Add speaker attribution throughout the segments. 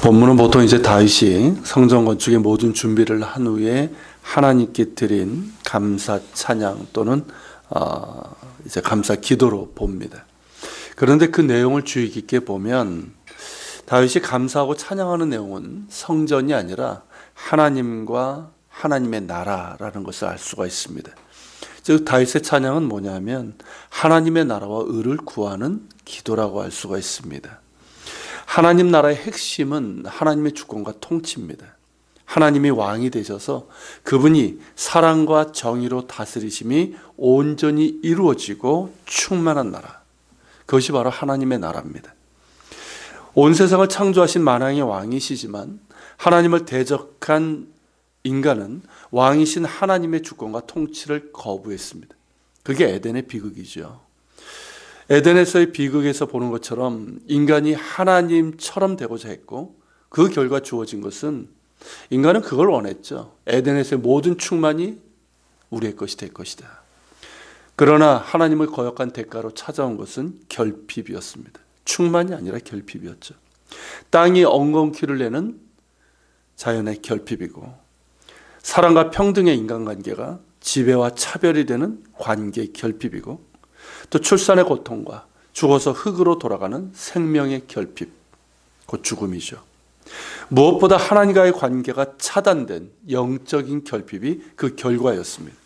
Speaker 1: 본문은 보통 이제 다윗이 성전 건축의 모든 준비를 한 후에 하나님께 드린 감사 찬양 또는 이제 감사 기도로 봅니다. 그런데 그 내용을 주의 깊게 보면 다윗이 감사하고 찬양하는 내용은 성전이 아니라 하나님과 하나님의 나라라는 것을 알 수가 있습니다. 즉 다윗의 찬양은 뭐냐면 하나님의 나라와 의를 구하는 기도라고 할 수가 있습니다. 하나님 나라의 핵심은 하나님의 주권과 통치입니다. 하나님이 왕이 되셔서 그분이 사랑과 정의로 다스리심이 온전히 이루어지고 충만한 나라, 그것이 바로 하나님의 나라입니다. 온 세상을 창조하신 만왕의 왕이시지만 하나님을 대적한 인간은 왕이신 하나님의 주권과 통치를 거부했습니다. 그게 에덴의 비극이죠. 에덴에서의 비극에서 보는 것처럼 인간이 하나님처럼 되고자 했고 그 결과 주어진 것은 인간은 그걸 원했죠. 에덴에서의 모든 충만이 우리의 것이 될 것이다. 그러나 하나님을 거역한 대가로 찾아온 것은 결핍이었습니다. 충만이 아니라 결핍이었죠. 땅이 엉겅퀴를 내는 자연의 결핍이고 사랑과 평등의 인간관계가 지배와 차별이 되는 관계의 결핍이고 또 출산의 고통과 죽어서 흙으로 돌아가는 생명의 결핍, 곧 죽음이죠. 무엇보다 하나님과의 관계가 차단된 영적인 결핍이 그 결과였습니다.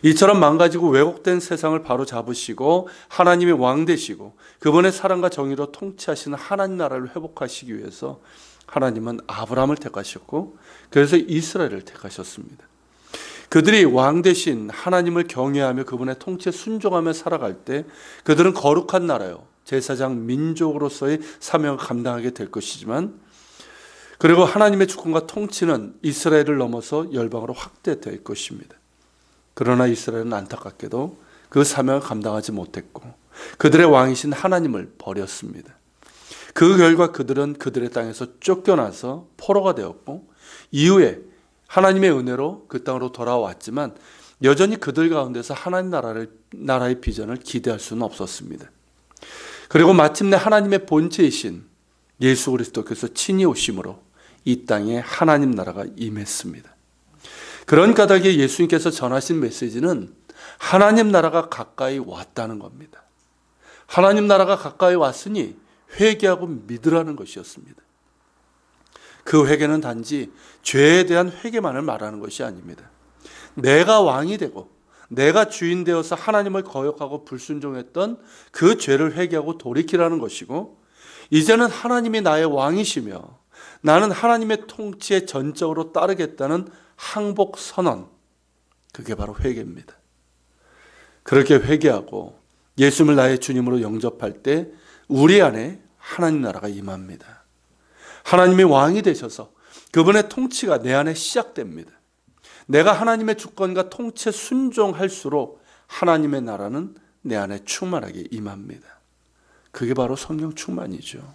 Speaker 1: 이처럼 망가지고 왜곡된 세상을 바로 잡으시고 하나님의 왕 되시고 그분의 사랑과 정의로 통치하시는 하나님 나라를 회복하시기 위해서 하나님은 아브라함을 택하셨고 그래서 이스라엘을 택하셨습니다. 그들이 왕 대신 하나님을 경외하며 그분의 통치에 순종하며 살아갈 때 그들은 거룩한 나라요 제사장 민족으로서의 사명을 감당하게 될 것이지만 그리고 하나님의 주권과 통치는 이스라엘을 넘어서 열방으로 확대될 것입니다. 그러나 이스라엘은 안타깝게도 그 사명을 감당하지 못했고 그들의 왕이신 하나님을 버렸습니다. 그 결과 그들은 그들의 땅에서 쫓겨나서 포로가 되었고 이후에 하나님의 은혜로 그 땅으로 돌아왔지만 여전히 그들 가운데서 하나님 나라의 비전을 기대할 수는 없었습니다. 그리고 마침내 하나님의 본체이신 예수 그리스도께서 친히 오심으로 이 땅에 하나님 나라가 임했습니다. 그런 까닭에 예수님께서 전하신 메시지는 하나님 나라가 가까이 왔다는 겁니다. 하나님 나라가 가까이 왔으니 회개하고 믿으라는 것이었습니다. 그 회개는 단지 죄에 대한 회개만을 말하는 것이 아닙니다. 내가 왕이 되고 내가 주인 되어서 하나님을 거역하고 불순종했던 그 죄를 회개하고 돌이키라는 것이고 이제는 하나님이 나의 왕이시며 나는 하나님의 통치에 전적으로 따르겠다는 항복 선언, 그게 바로 회개입니다. 그렇게 회개하고 예수님을 나의 주님으로 영접할 때 우리 안에 하나님 나라가 임합니다. 하나님이 왕이 되셔서 그분의 통치가 내 안에 시작됩니다. 내가 하나님의 주권과 통치에 순종할수록 하나님의 나라는 내 안에 충만하게 임합니다. 그게 바로 성령 충만이죠.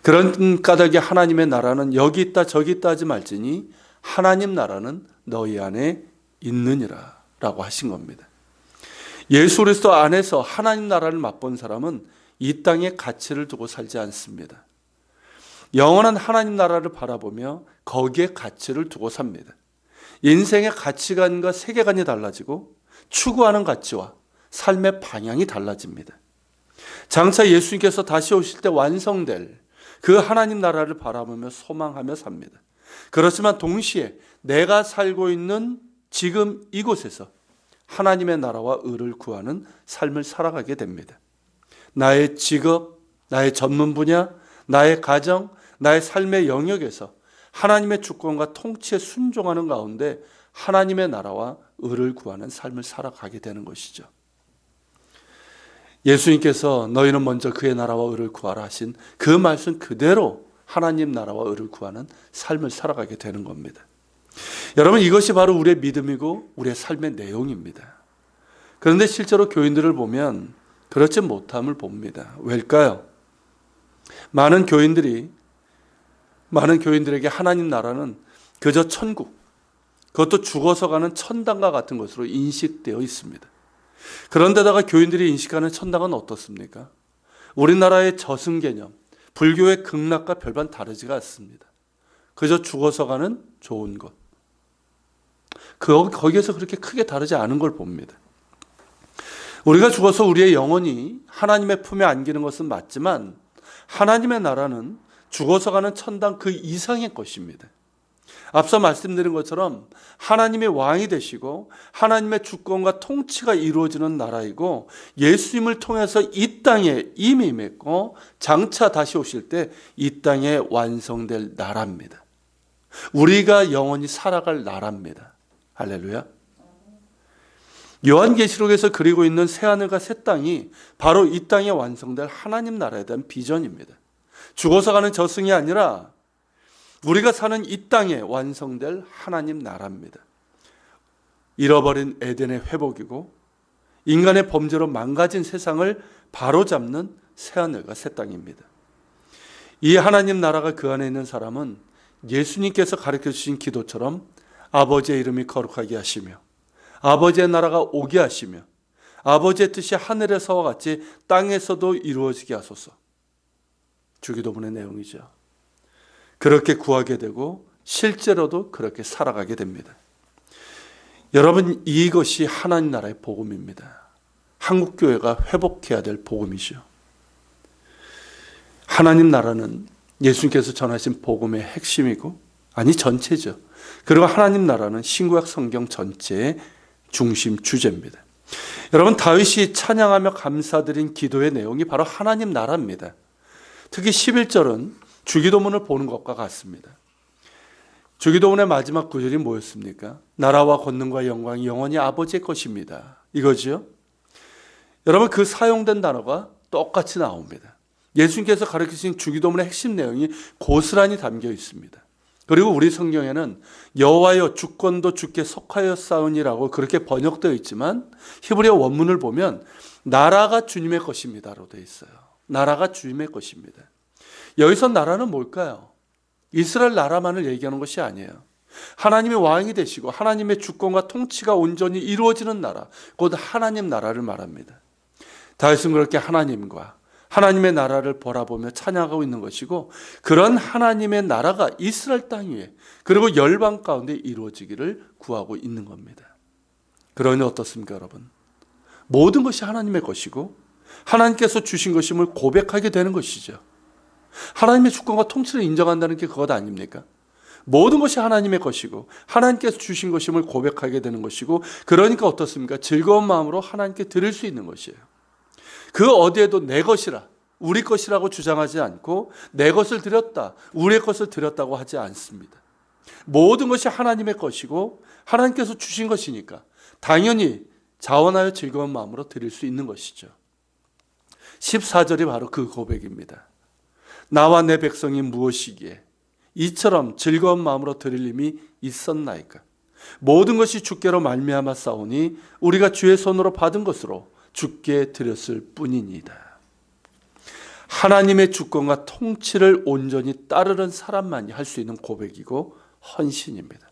Speaker 1: 그런 까닭에 하나님의 나라는 여기 있다 저기 있다 하지 말지니 하나님 나라는 너희 안에 있느니라 라고 하신 겁니다. 예수 그리스도 안에서 하나님 나라를 맛본 사람은 이 땅에 가치를 두고 살지 않습니다. 영원한 하나님 나라를 바라보며 거기에 가치를 두고 삽니다. 인생의 가치관과 세계관이 달라지고 추구하는 가치와 삶의 방향이 달라집니다. 장차 예수님께서 다시 오실 때 완성될 그 하나님 나라를 바라보며 소망하며 삽니다. 그렇지만 동시에 내가 살고 있는 지금 이곳에서 하나님의 나라와 의를 구하는 삶을 살아가게 됩니다. 나의 직업, 나의 전문 분야, 나의 가정, 나의 삶의 영역에서 하나님의 주권과 통치에 순종하는 가운데 하나님의 나라와 의를 구하는 삶을 살아가게 되는 것이죠. 예수님께서 너희는 먼저 그의 나라와 의를 구하라 하신 그 말씀 그대로 하나님 나라와 의를 구하는 삶을 살아가게 되는 겁니다. 여러분, 이것이 바로 우리의 믿음이고 우리의 삶의 내용입니다. 그런데 실제로 교인들을 보면 그렇지 못함을 봅니다. 왜일까요? 많은 교인들에게 하나님 나라는 그저 천국, 그것도 죽어서 가는 천당과 같은 것으로 인식되어 있습니다. 그런데다가 교인들이 인식하는 천당은 어떻습니까? 우리나라의 저승 개념, 불교의 극락과 별반 다르지가 않습니다. 그저 죽어서 가는 좋은 곳. 거기에서 그렇게 크게 다르지 않은 걸 봅니다. 우리가 죽어서 우리의 영혼이 하나님의 품에 안기는 것은 맞지만 하나님의 나라는 죽어서 가는 천당 그 이상의 것입니다. 앞서 말씀드린 것처럼 하나님이 왕이 되시고 하나님의 주권과 통치가 이루어지는 나라이고 예수님을 통해서 이 땅에 이미 맺고 장차 다시 오실 때 이 땅에 완성될 나라입니다. 우리가 영원히 살아갈 나라입니다. 할렐루야. 요한계시록에서 그리고 있는 새하늘과 새 땅이 바로 이 땅에 완성될 하나님 나라에 대한 비전입니다. 죽어서 가는 저승이 아니라 우리가 사는 이 땅에 완성될 하나님 나라입니다. 잃어버린 에덴의 회복이고 인간의 범죄로 망가진 세상을 바로잡는 새하늘과 새 땅입니다. 이 하나님 나라가 그 안에 있는 사람은 예수님께서 가르쳐 주신 기도처럼 아버지의 이름이 거룩하게 하시며 아버지의 나라가 오게 하시며 아버지의 뜻이 하늘에서와 같이 땅에서도 이루어지게 하소서. 주기도문의 내용이죠. 그렇게 구하게 되고 실제로도 그렇게 살아가게 됩니다. 여러분, 이것이 하나님 나라의 복음입니다. 한국교회가 회복해야 될 복음이죠. 하나님 나라는 예수님께서 전하신 복음의 핵심이고, 아니 전체죠. 그리고 하나님 나라는 신구약 성경 전체의 중심 주제입니다. 여러분, 다윗이 찬양하며 감사드린 기도의 내용이 바로 하나님 나라입니다. 특히 11절은 주기도문을 보는 것과 같습니다. 주기도문의 마지막 구절이 뭐였습니까? 나라와 권능과 영광이 영원히 아버지의 것입니다. 이거죠. 여러분, 그 사용된 단어가 똑같이 나옵니다. 예수님께서 가르치신 주기도문의 핵심 내용이 고스란히 담겨 있습니다. 그리고 우리 성경에는 여호와여 주권도 주께 속하였사오니라고 그렇게 번역되어 있지만 히브리어 원문을 보면 나라가 주님의 것입니다로 되어 있어요. 나라가 주님의 것입니다. 여기서 나라는 뭘까요? 이스라엘 나라만을 얘기하는 것이 아니에요. 하나님의 왕이 되시고 하나님의 주권과 통치가 온전히 이루어지는 나라, 곧 하나님 나라를 말합니다. 다윗은 그렇게 하나님과 하나님의 나라를 바라보며 찬양하고 있는 것이고, 그런 하나님의 나라가 이스라엘 땅 위에 그리고 열방 가운데 이루어지기를 구하고 있는 겁니다. 그러니 어떻습니까, 여러분? 모든 것이 하나님의 것이고 하나님께서 주신 것임을 고백하게 되는 것이죠. 하나님의 주권과 통치를 인정한다는 게 그것 아닙니까? 모든 것이 하나님의 것이고 하나님께서 주신 것임을 고백하게 되는 것이고, 그러니까 어떻습니까? 즐거운 마음으로 하나님께 드릴 수 있는 것이에요. 그 어디에도 내 것이라, 우리 것이라고 주장하지 않고 내 것을 드렸다, 우리의 것을 드렸다고 하지 않습니다. 모든 것이 하나님의 것이고 하나님께서 주신 것이니까 당연히 자원하여 즐거운 마음으로 드릴 수 있는 것이죠. 14절이 바로 그 고백입니다. 나와 내 백성이 무엇이기에 이처럼 즐거운 마음으로 드릴 힘이 있었나이까. 모든 것이 주께로 말미암아 싸우니 우리가 주의 손으로 받은 것으로 주께 드렸을 뿐이니이다. 하나님의 주권과 통치를 온전히 따르는 사람만이 할 수 있는 고백이고 헌신입니다.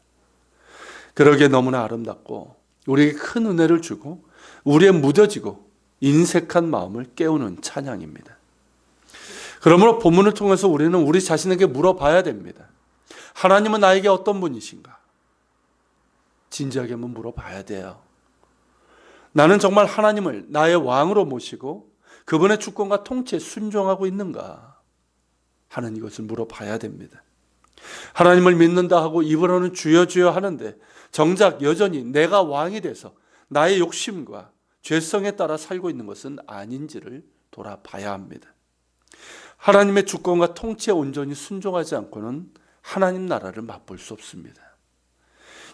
Speaker 1: 그러기에 너무나 아름답고 우리에게 큰 은혜를 주고 우리의 무뎌지고 인색한 마음을 깨우는 찬양입니다. 그러므로 본문을 통해서 우리는 우리 자신에게 물어봐야 됩니다. 하나님은 나에게 어떤 분이신가? 진지하게 한번 물어봐야 돼요. 나는 정말 하나님을 나의 왕으로 모시고 그분의 주권과 통치에 순종하고 있는가 하는 이것을 물어봐야 됩니다. 하나님을 믿는다 하고 입으로는 주여 주여 하는데 정작 여전히 내가 왕이 돼서 나의 욕심과 죄성에 따라 살고 있는 것은 아닌지를 돌아봐야 합니다. 하나님의 주권과 통치에 온전히 순종하지 않고는 하나님 나라를 맛볼 수 없습니다.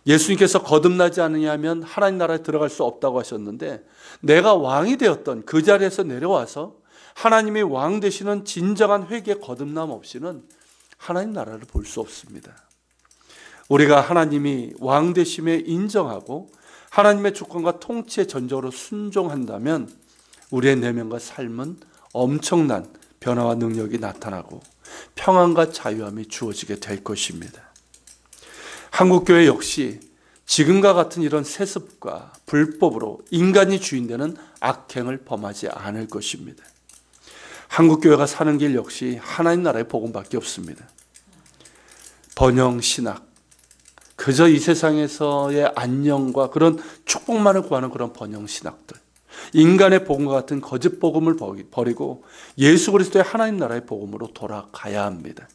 Speaker 1: 예수님께서 거듭나지 않으냐면 하나님 나라에 들어갈 수 없다고 하셨는데, 내가 왕이 되었던 그 자리에서 내려와서 하나님이 왕 되시는 진정한 회개 거듭남 없이는 하나님 나라를 볼 수 없습니다. 우리가 하나님이 왕 되심에 인정하고 하나님의 주권과 통치에 전적으로 순종한다면 우리의 내면과 삶은 엄청난 변화와 능력이 나타나고 평안과 자유함이 주어지게 될 것입니다. 한국교회 역시 지금과 같은 이런 세습과 불법으로 인간이 주인되는 악행을 범하지 않을 것입니다. 한국교회가 사는 길 역시 하나님 나라의 복음밖에 없습니다. 번영신학, 그저 이 세상에서의 안녕과 그런 축복만을 구하는 그런 번영신학들, 인간의 복음과 같은 거짓 복음을 버리고 예수 그리스도의 하나님 나라의 복음으로 돌아가야 합니다.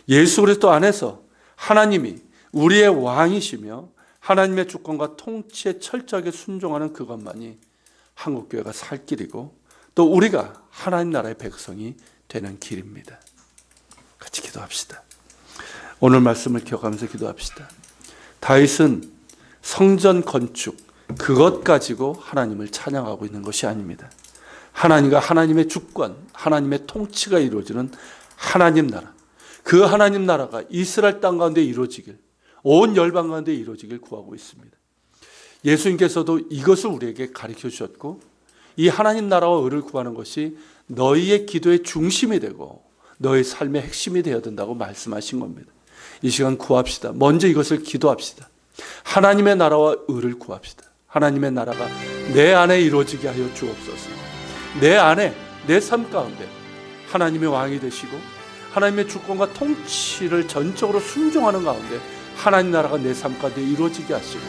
Speaker 1: 예수 그리스도 안에서 하나님이 우리의 왕이시며 하나님의 주권과 통치에 철저하게 순종하는 그것만이 한국교회가 살 길이고 또 우리가 하나님 나라의 백성이 되는 길입니다. 같이 기도합시다. 오늘 말씀을 기억하면서 기도합시다. 다윗은 성전 건축, 그것 가지고 하나님을 찬양하고 있는 것이 아닙니다. 하나님과 하나님의 주권, 하나님의 통치가 이루어지는 하나님 나라, 그 하나님 나라가 이스라엘 땅 가운데 이루어지길, 온 열방 가운데 이루어지길 구하고 있습니다. 예수님께서도 이것을 우리에게 가르쳐 주셨고 이 하나님 나라와 의를 구하는 것이 너희의 기도의 중심이 되고 너희 삶의 핵심이 되어야 된다고 말씀하신 겁니다. 이 시간 구합시다. 먼저 이것을 기도합시다. 하나님의 나라와 의를 구합시다. 하나님의 나라가 내 안에 이루어지게 하여 주옵소서. 내 안에, 내 삶 가운데 하나님의 왕이 되시고 하나님의 주권과 통치를 전적으로 순종하는 가운데 하나님 나라가 내 삶 가운데 이루어지게 하시고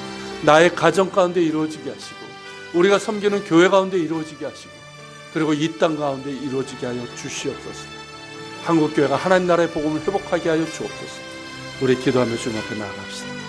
Speaker 1: 나의 가정 가운데 이루어지게 하시고 우리가 섬기는 교회 가운데 이루어지게 하시고 그리고 이 땅 가운데 이루어지게 하여 주시옵소서. 한국교회가 하나님 나라의 복음을 회복하게 하여 주옵소서. 우리 기도하며 주님 앞에 나아갑시다.